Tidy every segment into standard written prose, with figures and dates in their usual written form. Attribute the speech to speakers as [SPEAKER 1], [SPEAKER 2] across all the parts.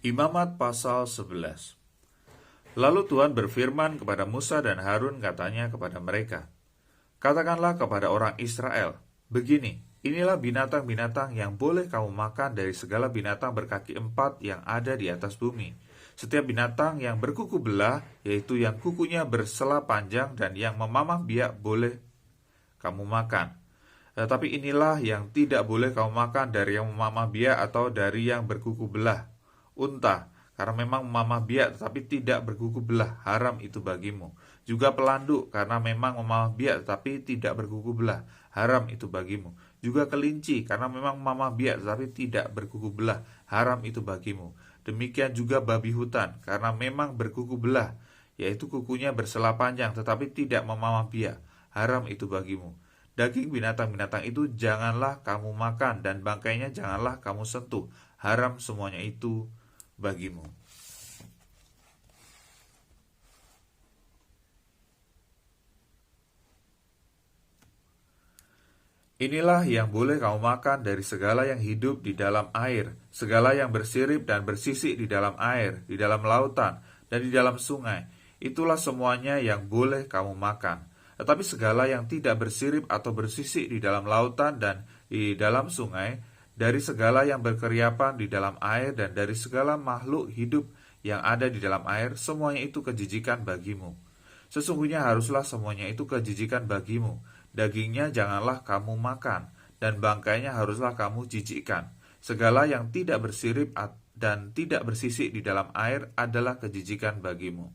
[SPEAKER 1] Imamat pasal 11. Lalu Tuhan berfirman kepada Musa dan Harun, katanya kepada mereka, "Katakanlah kepada orang Israel, begini, inilah binatang-binatang yang boleh kamu makan dari segala binatang berkaki empat yang ada di atas bumi. Setiap binatang yang berkuku belah, yaitu yang kukunya bersela panjang dan yang memamah biak, boleh kamu makan. Tetapi inilah yang tidak boleh kamu makan dari yang memamah biak atau dari yang berkuku belah. Unta, karena memang memamah biak tetapi tidak berkuku belah, haram itu bagimu. Juga pelanduk, karena memang memamah biak tetapi tidak berkuku belah, haram itu bagimu. Juga kelinci, karena memang memamah biak tetapi tidak berkuku belah, haram itu bagimu. Demikian juga babi hutan, karena memang berkuku belah, yaitu kukunya bersela panjang tetapi tidak memamah biak, haram itu bagimu. Daging binatang-binatang itu janganlah kamu makan, dan bangkainya janganlah kamu sentuh, haram semuanya itu bagimu." Inilah yang boleh kamu makan dari segala yang hidup di dalam air, segala yang bersirip dan bersisik di dalam air, di dalam lautan, dan di dalam sungai. Itulah semuanya yang boleh kamu makan. Tetapi segala yang tidak bersirip atau bersisik di dalam lautan dan di dalam sungai, dari segala yang berkeriapan di dalam air dan dari segala makhluk hidup yang ada di dalam air, semuanya itu kejijikan bagimu. Sesungguhnya haruslah semuanya itu kejijikan bagimu. Dagingnya janganlah kamu makan, dan bangkainya haruslah kamu jijikkan. Segala yang tidak bersirip dan tidak bersisik di dalam air adalah kejijikan bagimu.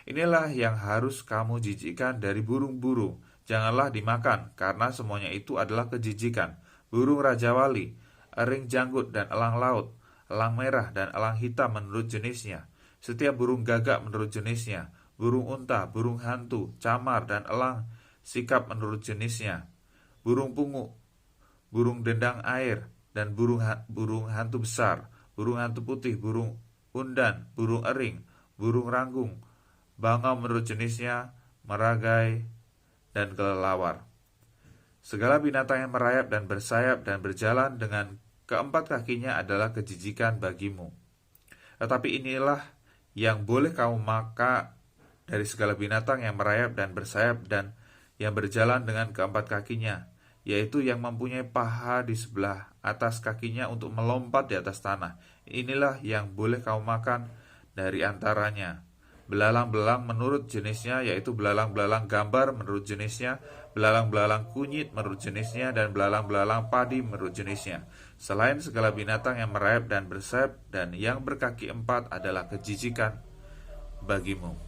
[SPEAKER 1] Inilah yang harus kamu jijikkan dari burung-burung. Janganlah dimakan, karena semuanya itu adalah kejijikan. Burung rajawali, ering janggut dan elang laut, elang merah dan elang hitam menurut jenisnya. Setiap burung gagak menurut jenisnya. Burung unta, burung hantu, camar, dan elang sikap menurut jenisnya. Burung pungu, burung dendang air, dan burung hantu besar, burung hantu putih, burung undan, burung ering, burung ranggung, bangau menurut jenisnya, meragai, dan kelelawar. Segala binatang yang merayap dan bersayap dan berjalan dengan keempat kakinya adalah kejijikan bagimu. Tetapi inilah yang boleh kamu makan dari segala binatang yang merayap dan bersayap dan yang berjalan dengan keempat kakinya, yaitu yang mempunyai paha di sebelah atas kakinya untuk melompat di atas tanah. Inilah yang boleh kamu makan dari antaranya. Belalang-belalang menurut jenisnya, yaitu belalang-belalang gambar menurut jenisnya, belalang-belalang kunyit menurut jenisnya, dan belalang-belalang padi menurut jenisnya. Selain segala binatang yang merayap dan bersayap dan yang berkaki empat adalah kejijikan bagimu.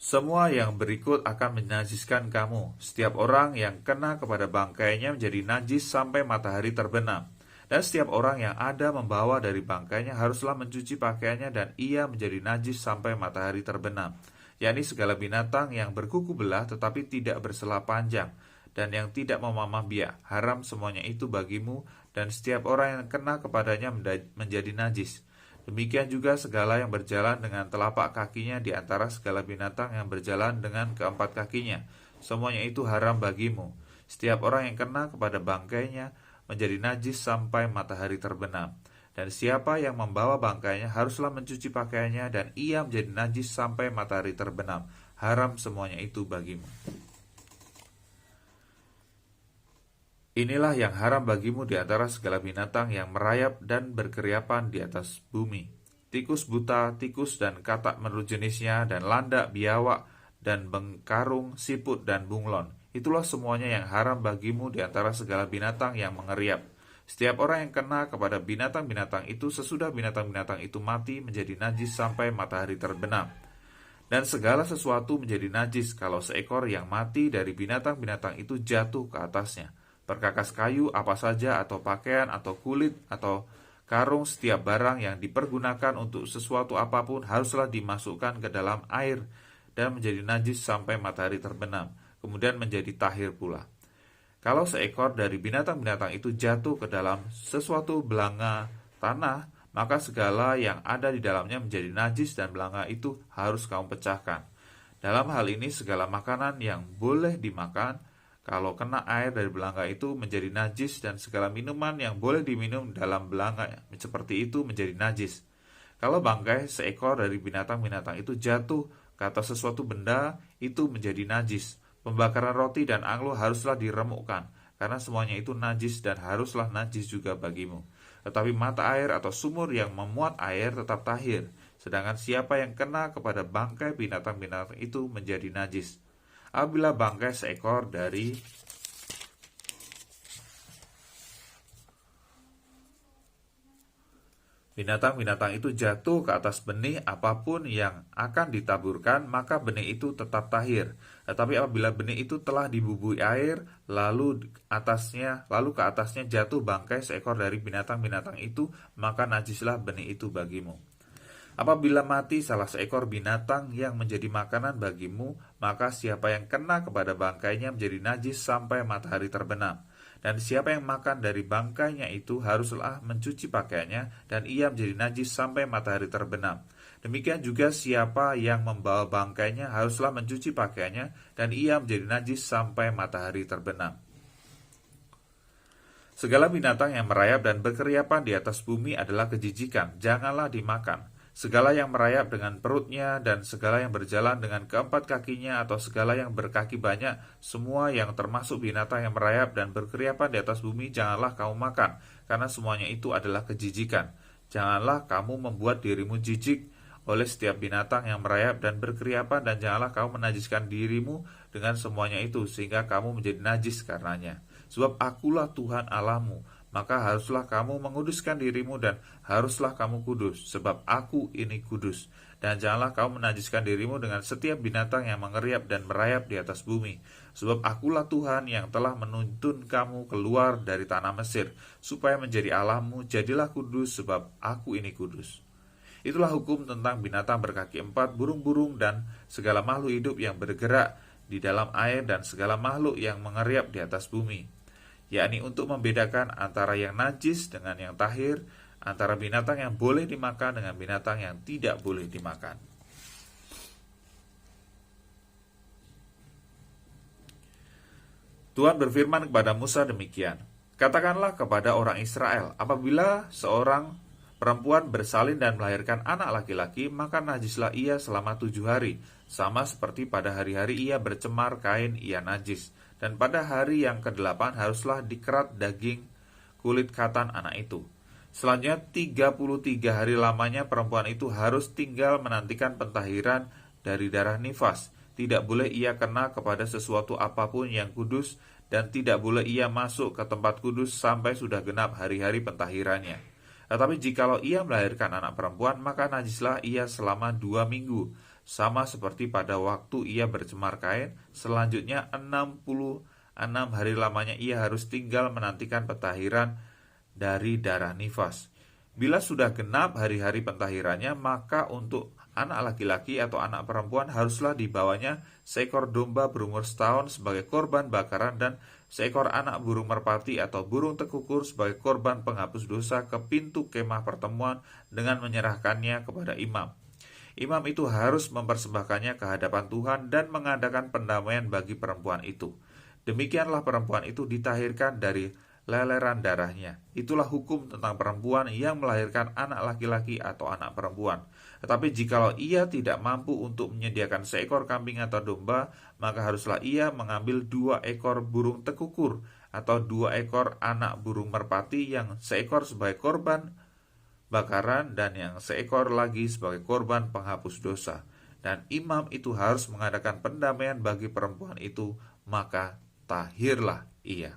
[SPEAKER 1] Semua yang berikut akan menajiskan kamu. Setiap orang yang kena kepada bangkainya menjadi najis sampai matahari terbenam. Dan setiap orang yang ada membawa dari bangkainya haruslah mencuci pakaiannya dan ia menjadi najis sampai matahari terbenam. Yakni segala binatang yang berkuku belah tetapi tidak bersela panjang dan yang tidak memamah biak. Haram semuanya itu bagimu, dan setiap orang yang kena kepadanya menjadi najis. Demikian juga segala yang berjalan dengan telapak kakinya di antara segala binatang yang berjalan dengan keempat kakinya. Semuanya itu haram bagimu. Setiap orang yang kena kepada bangkainya menjadi najis sampai matahari terbenam. Dan siapa yang membawa bangkainya haruslah mencuci pakaiannya dan ia menjadi najis sampai matahari terbenam. Haram semuanya itu bagimu. Inilah yang haram bagimu di antara segala binatang yang merayap dan berkeriapan di atas bumi. Tikus buta, tikus dan katak menurut jenisnya, dan landak, biawak, dan bengkarung, siput, dan bunglon. Itulah semuanya yang haram bagimu di antara segala binatang yang mengeriap. Setiap orang yang kena kepada binatang-binatang itu sesudah binatang-binatang itu mati menjadi najis sampai matahari terbenam. Dan segala sesuatu menjadi najis kalau seekor yang mati dari binatang-binatang itu jatuh ke atasnya. Perkakas kayu apa saja atau pakaian atau kulit atau karung, setiap barang yang dipergunakan untuk sesuatu apapun haruslah dimasukkan ke dalam air dan menjadi najis sampai matahari terbenam, kemudian menjadi tahir pula. Kalau seekor dari binatang-binatang itu jatuh ke dalam sesuatu belanga tanah, maka segala yang ada di dalamnya menjadi najis dan belanga itu harus kamu pecahkan. Dalam hal ini segala makanan yang boleh dimakan kalau kena air dari belanga itu menjadi najis, dan segala minuman yang boleh diminum dalam belanga seperti itu menjadi najis. Kalau bangkai seekor dari binatang-binatang itu jatuh ke atas sesuatu benda, itu menjadi najis. Pembakaran roti dan anglo haruslah diremukkan, karena semuanya itu najis dan haruslah najis juga bagimu. Tetapi mata air atau sumur yang memuat air tetap tahir, sedangkan siapa yang kena kepada bangkai binatang-binatang itu menjadi najis. Apabila bangkai seekor dari binatang-binatang itu jatuh ke atas benih apapun yang akan ditaburkan, maka benih itu tetap tahir. Tetapi apabila benih itu telah dibubui air, lalu ke atasnya jatuh bangkai seekor dari binatang-binatang itu, maka najislah benih itu bagimu. Apabila mati salah seekor binatang yang menjadi makanan bagimu, maka siapa yang kena kepada bangkainya menjadi najis sampai matahari terbenam. Dan siapa yang makan dari bangkainya itu haruslah mencuci pakaiannya, dan ia menjadi najis sampai matahari terbenam. Demikian juga siapa yang membawa bangkainya haruslah mencuci pakaiannya, dan ia menjadi najis sampai matahari terbenam. Segala binatang yang merayap dan berkeriapan di atas bumi adalah kejijikan, janganlah dimakan. Segala yang merayap dengan perutnya dan segala yang berjalan dengan keempat kakinya atau segala yang berkaki banyak, semua yang termasuk binatang yang merayap dan berkeriapan di atas bumi, janganlah kamu makan, karena semuanya itu adalah kejijikan. Janganlah kamu membuat dirimu jijik oleh setiap binatang yang merayap dan berkeriapan, dan janganlah kamu menajiskan dirimu dengan semuanya itu, sehingga kamu menjadi najis karenanya. Sebab akulah Tuhan Allahmu, maka haruslah kamu menguduskan dirimu dan haruslah kamu kudus, sebab aku ini kudus. Dan janganlah kamu menajiskan dirimu dengan setiap binatang yang mengeriap dan merayap di atas bumi. Sebab akulah Tuhan yang telah menuntun kamu keluar dari tanah Mesir, supaya menjadi Allahmu, jadilah kudus, sebab aku ini kudus. Itulah hukum tentang binatang berkaki empat, burung-burung, dan segala makhluk hidup yang bergerak di dalam air, dan segala makhluk yang mengeriap di atas bumi, yakni untuk membedakan antara yang najis dengan yang tahir, antara binatang yang boleh dimakan dengan binatang yang tidak boleh dimakan. Tuhan berfirman kepada Musa demikian, katakanlah kepada orang Israel, apabila seorang perempuan bersalin dan melahirkan anak laki-laki, maka najislah ia selama 7 hari, sama seperti pada hari-hari ia bercemar kain, ia najis. Dan pada hari yang ke-8 haruslah dikerat daging kulit katan anak itu. Selanjutnya 33 hari lamanya perempuan itu harus tinggal menantikan pentahiran dari darah nifas. Tidak boleh ia kena kepada sesuatu apapun yang kudus, dan tidak boleh ia masuk ke tempat kudus sampai sudah genap hari-hari pentahirannya. Tetapi jikalau ia melahirkan anak perempuan, maka najislah ia selama 2 minggu, sama seperti pada waktu ia bercemar kain. Selanjutnya 66 hari lamanya ia harus tinggal menantikan pentahiran dari darah nifas. Bila sudah genap hari-hari pentahirannya, maka untuk anak laki-laki atau anak perempuan haruslah dibawanya seekor domba berumur setahun sebagai korban bakaran, dan seekor anak burung merpati atau burung tekukur sebagai korban penghapus dosa ke pintu kemah pertemuan, dengan menyerahkannya kepada imam. Imam itu harus mempersembahkannya ke hadapan Tuhan dan mengadakan pendamaian bagi perempuan itu. Demikianlah perempuan itu ditahirkan dari leleran darahnya. Itulah hukum tentang perempuan yang melahirkan anak laki-laki atau anak perempuan. Tetapi jikalau ia tidak mampu untuk menyediakan seekor kambing atau domba, maka haruslah ia mengambil 2 ekor burung tekukur atau 2 ekor anak burung merpati, yang seekor sebagai korban bakaran dan yang seekor lagi sebagai korban penghapus dosa. Dan imam itu harus mengadakan pendamaian bagi perempuan itu, maka tahirlah ia.